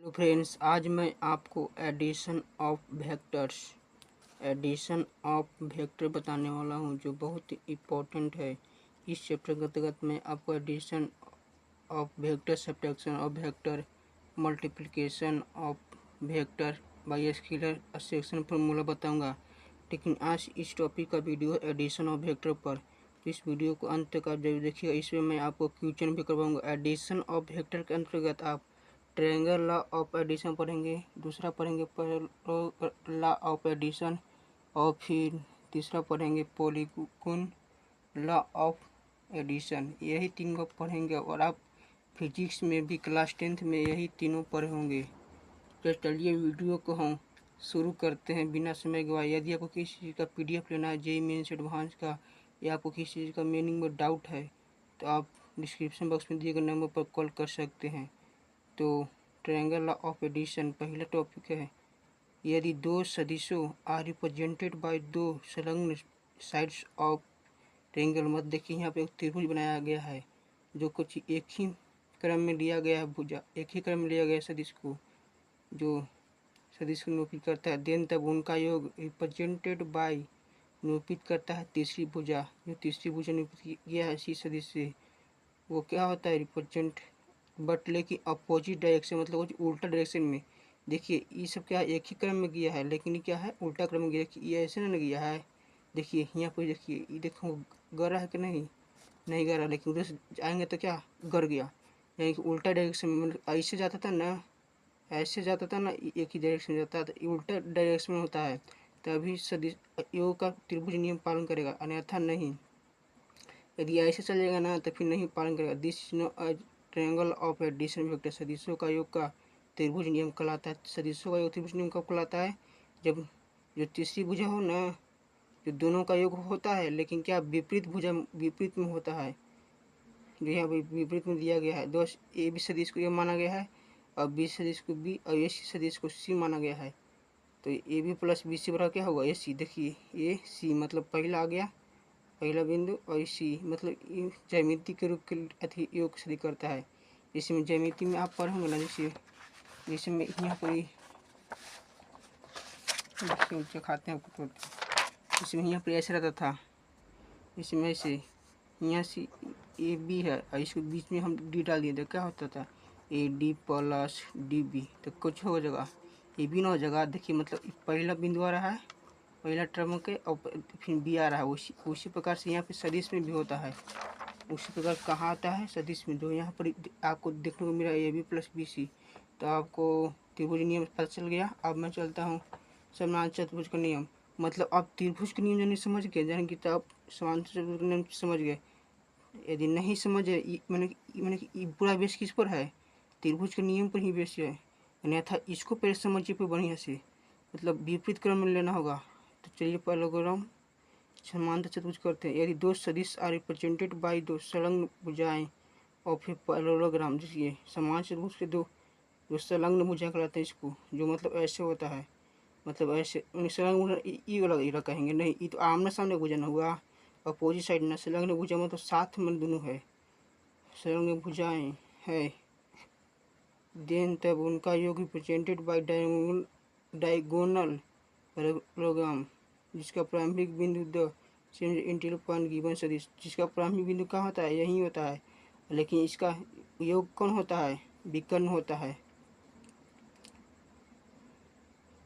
तो फ्रेंड्स, आज मैं आपको एडिशन ऑफ वेक्टर बताने वाला हूं, जो बहुत इम्पोर्टेंट है। इस चैप्टर के अंतर्गत मैं आपको addition of vector, subtraction of vector, multiplication of vector by scalar section formula बताऊंगा। लेकिन आज इस टॉपिक का वीडियो एडिशन ऑफ वेक्टर पर, तो इस वीडियो को अंत तक आप जरूर देखिएगा। इसमें मैं आपको क्वेश्चन भी करवाऊंगा। एडिशन ऑफ वेक्टर के अंतर्गत आप ट्रायंगल लॉ ऑफ एडिशन पढ़ेंगे, दूसरा पढ़ेंगे लॉ ऑफ एडिशन, और फिर तीसरा पढ़ेंगे पॉलीगॉन लॉ ऑफ एडिशन। यही तीनों पढ़ेंगे और आप फिजिक्स में भी क्लास 10th में यही तीनों पढ़े होंगे। तो चलिए वीडियो को हम शुरू करते हैं बिना समय गवाए। यदि आपको किसी चीज़ का PDF लेना है, जेईई मेंस एडवांस का, या आपको किसी चीज़ का मीनिंग में डाउट है, तो आप डिस्क्रिप्शन बॉक्स में दिए गए नंबर पर कॉल कर सकते हैं। तो ट्रायंगल लॉ ऑफ एडिशन पहला टॉपिक है। यदि दो सदिशों आर रिप्रेजेंटेड बाय दो संलग्न साइड्स ऑफ ट्रायंगल, मत देखिए यहाँ पे एक त्रिभुज बनाया गया है, जो कुछ एक ही क्रम में लिया गया है, भुजा एक ही क्रम में लिया गया सदिश को, जो सदिश को निरूपित करता है। देन तब उनका योग रिप्रेजेंटेड बाय निरूपित करता है तीसरी भुजा, जो तीसरी भुजा निरूपित किया है इसी सदिश से, वो क्या होता है रिप्रेजेंट, बट लेकिन अपोजिट डायरेक्शन, मतलब कुछ उल्टा डायरेक्शन में। देखिए ये सब क्या एक ही क्रम में गया है, लेकिन ये क्या है उल्टा क्रम में गया। देखिए ये ऐसे ना गया है, देखिए यहाँ पर देखिए, ये देखो गरा है कि नहीं, नहीं गरा, लेकिन उधर से आएंगे तो क्या गर गया। यानी कि उल्टा डायरेक्शन में, मतलब ऐसे जाता था ना, ऐसे जाता था ना, एक ही डायरेक्शन में जाता था, ये उल्टा डायरेक्शन में होता है, तभी सदिश योग का त्रिभुज नियम पालन करेगा, अन्यथा नहीं। यदि ऐसे चलेगा ना तो फिर नहीं पालन करेगा। This is no triangle of addition vector. सदिशों का योग का त्रिभुज नियम कहलाता है। सदिशों का योग त्रिभुज नियम कब कहलाता है? जब जो तीसरी भुजा हो ना, जो दोनों का योग होता है, लेकिन क्या विपरीत भुजा विपरीत में होता है, जो यहाँ विपरीत में दिया गया है। दोस्त ए बी सदिश को ये माना गया है, और बी सदिश को बी, और ए सी सदिश को सी माना गया है। तो A B plus B C बराबर क्या होगा? ए सी। देखिए ए सी मतलब पहला आ गया, पहला बिंदु, और सी मतलब ज्यामिति के रूप के अति योग सिद्ध करता है। इसमें ज्यामिति में आप पढ़ोगे ना, जैसे में यहाँ पर ऊँचा खाते हैं आपको, इसमें यहाँ पर ऐसे रहता था, इसमें से यहाँ से ए बी है, और इसके बीच में हम डी डाल दिए तो क्या होता था? A D plus D B. तो कुछ हो जगह ए बी ना हो जगह। देखिए मतलब पहला बिंदु आ रहा है, पहला टर्म के, और फिर बी आ रहा है। उसी प्रकार से यहाँ पे सदिश में भी होता है। उसी प्रकार कहाँ आता है? सदिश में। जो यहाँ पर आपको देखने को मिला A B plus B C, तो आपको त्रिभुज नियम पता चल गया। अब मैं चलता हूँ समांतर चतुर्भुज का नियम। मतलब आप त्रिभुज के नियम जो नहीं समझ गए, जान कि तो आप समांतर चतुर्भुज का नियम समझ गए। यदि नहीं समझे, मैंने पूरा बेस किस पर है? त्रिभुज के नियम पर ही बेस है। अन्यथा इसको पहले समझिए पे बढ़िया से, मतलब विपरीत क्रम में लेना होगा। तो चलिए पैरेललोग्राम समांतर चतुर्भुज करते हैं। यदि दो सदिश आर रिप्रेजेंटेड बाय दो संलग्न भुजाएं, और फिर पैरेललोग्राम, जिसके समान चतुर्भुज के दो जो संलग्न भुजा कहलाते हैं इसको, जो मतलब ऐसे होता है, मतलब ऐसे संलग्न ई वाला कहेंगे, नहीं ये तो आमने सामने भुजा न हुआ, अपोजिट साइड न। संलग्न भुजा मतलब साथ में दोनों है, संलग्न भुजाएं है। देन तब उनका योग रिप्रेजेंटेड बाय डायगोनल पैरेललोग्राम, जिसका प्रारंभिक बिंदु the same interior point given सदिश, जिसका प्रारंभिक बिंदु कहाँ होता है? यही होता है, लेकिन इसका योग कौन होता है? विकर्ण होता है।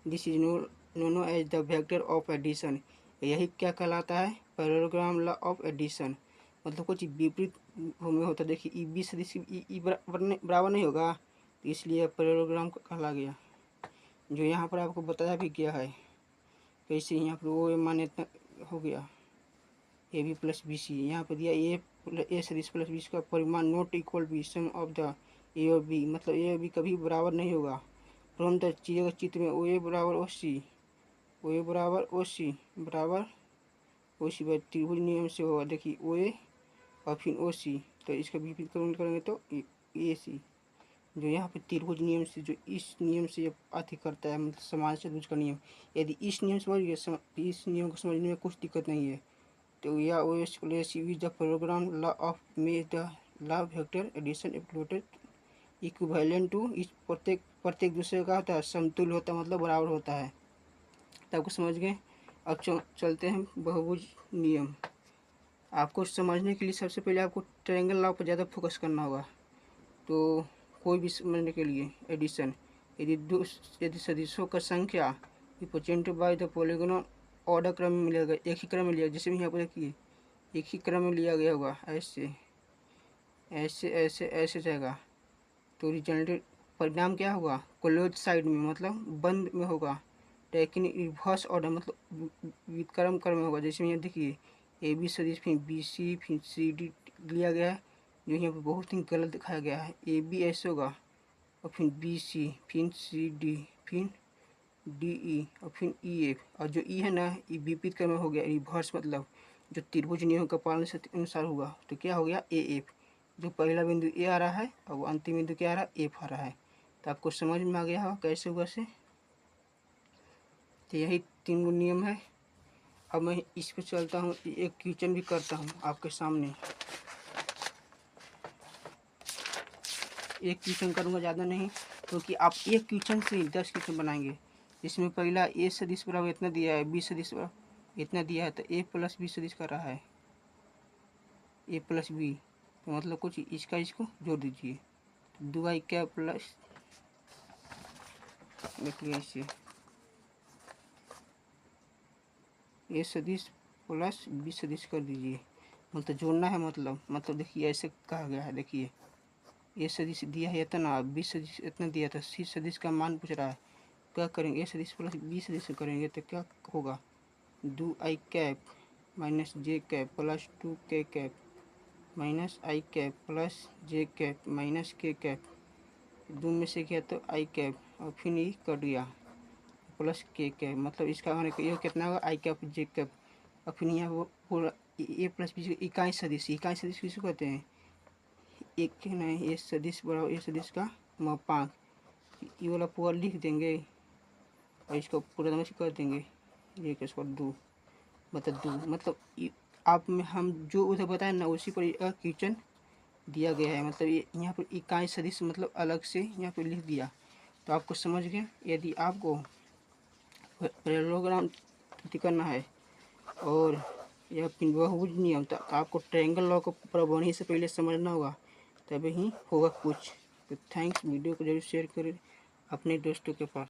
This is known as the vector of addition. यही क्या कहलाता है? Parallelogram law of addition. मतलब कुछ विपरीत में होता है। देखिए ई बी सदिश ई बराबर नहीं होगा, तो इसलिए पैरेललोग्राम कहला गया, जो यहाँ पर आपको बताया भी गया है। कैसे यहाँ पर वो मान्यता हो गया, A B plus B C. यहाँ पर दिया ए सदिश प्लस बी का परिमाण not equal B sum of the A और बी, मतलब ए और बी कभी बराबर नहीं होगा। परंतु चीज़ें चित्र में ओ ए बराबर ओ सी, ओ ए बराबर ओ सी बराबर ओ सी बाई त्रिभुज नियम से होगा। देखिए ओ ए और फिर ओ सी, तो इसका विपरीत करेंगे तो ए सी, जो यहाँ पे त्रिभुज नियम से, जो इस नियम से अति करता है, मतलब समांतर चतुर्भुज का नियम। यदि इस नियम समझ गए, इस नियम को समझने में कुछ दिक्कत नहीं है, तो या O S plus the program law of may the law vector addition applicated equivalent to, इस प्रत्येक प्रत्येक दूसरे का होता है, समतुल्य होता है, मतलब बराबर होता है। तो आपको समझ गए। अब चलते हैं बहुभुज नियम। आपको समझने के लिए सबसे पहले आपको ट्रायंगल लॉ पर ज़्यादा फोकस करना होगा। तो कोई भी समझने के लिए एडिशन, यदि सदिशों का संख्या represented by the polygonal order क्रम में मिलेगा, एक ही क्रम में लिया, जैसे यहाँ पर देखिए एक ही क्रम में लिया गया होगा, ऐसे ऐसे ऐसे ऐसे जाएगा, तो रिजल्टेड परिणाम क्या होगा, क्लोज साइड में मतलब बंद में होगा। लेकिन रिवर्स ऑर्डर मतलब विक्रम क्रम में होगा, जैसे यहाँ देखिए ए बी सदिश फिर बी सी फिर सी डी लिया गया है, जो यहाँ पर बहुत ही गलत दिखाया गया है। ए बी ऐसे होगा और फिर बी सी फिर सी डी फिर डी ई और फिर ई एफ, और जो ई है ना ये विपरीत क्रम में हो गया, रिवर्स मतलब जो त्रिभुज नियम का पालन से अनुसार होगा, तो क्या हो गया ए एफ, जो पहला बिंदु ए आ रहा है और वो अंतिम बिंदु क्या आ रहा है, एफ आ रहा है। तो आपको समझ में आ गया होगा कैसे हुआ से। तो यही 3 नियम है। अब मैं इस पर चलता हूँ, एक क्वेश्चन भी करता हूँ आपके सामने। एक क्वेश्चन करूँगा, ज़्यादा नहीं, क्योंकि आप एक क्वेश्चन से 10 क्वेश्चन बनाएंगे। इसमें पहला ए सदिश बराबर इतना दिया है, बी सदिश बराबर इतना दिया है, तो ए प्लस बी सदिश कर रहा है, ए प्लस बी, तो मतलब कुछ इसका इसको जोड़ दीजिए, 2i क्या प्लस, देखिए ऐसे ए सदिश प्लस बी सदिश कर दीजिए, मतलब जोड़ना है, मतलब देखिए ऐसे कहा गया है। देखिए ए सदिश दिया है इतना, बी सदिश इतना दिया था, सी सदिश का मान पूछ रहा है, क्या करेंगे, ए सदिश प्लस बी सदिश करेंगे तो क्या होगा, 2i cap minus J cap plus 2k cap minus I cap plus J cap minus K cap, दो में से किया तो आई कैप और फिर ये कट गया प्लस के कैप, मतलब इसका होने का ये कितना होगा, आई कैप जे कैप, और फिर यहाँ वो पूरा ए प्लस बी इकाई सदिश, इकाई सदिश किसको कहते हैं, एक नहीं, ये सदिश बराबर ये सदिश का मापांक, ये वाला पूरा लिख देंगे और इसको पूरा नंबर से कर देंगे, ये किसको दो मतलब दो, मतलब आप में हम जो उधर बताए ना उसी पर क्वेश्चन दिया गया है, मतलब ये यहाँ पर इकाई सदिश मतलब अलग से यहाँ पर लिख दिया, तो आपको समझ गए। यदि आपको पैरेललोग्राम करना है और यह बहुभुज नियम, तो आपको ट्रायंगल लॉ को प्रबंधन से पहले समझना होगा, तभी ही होगा कुछ। तो थैंक्स, वीडियो को जरूर शेयर करें अपने दोस्तों के पास।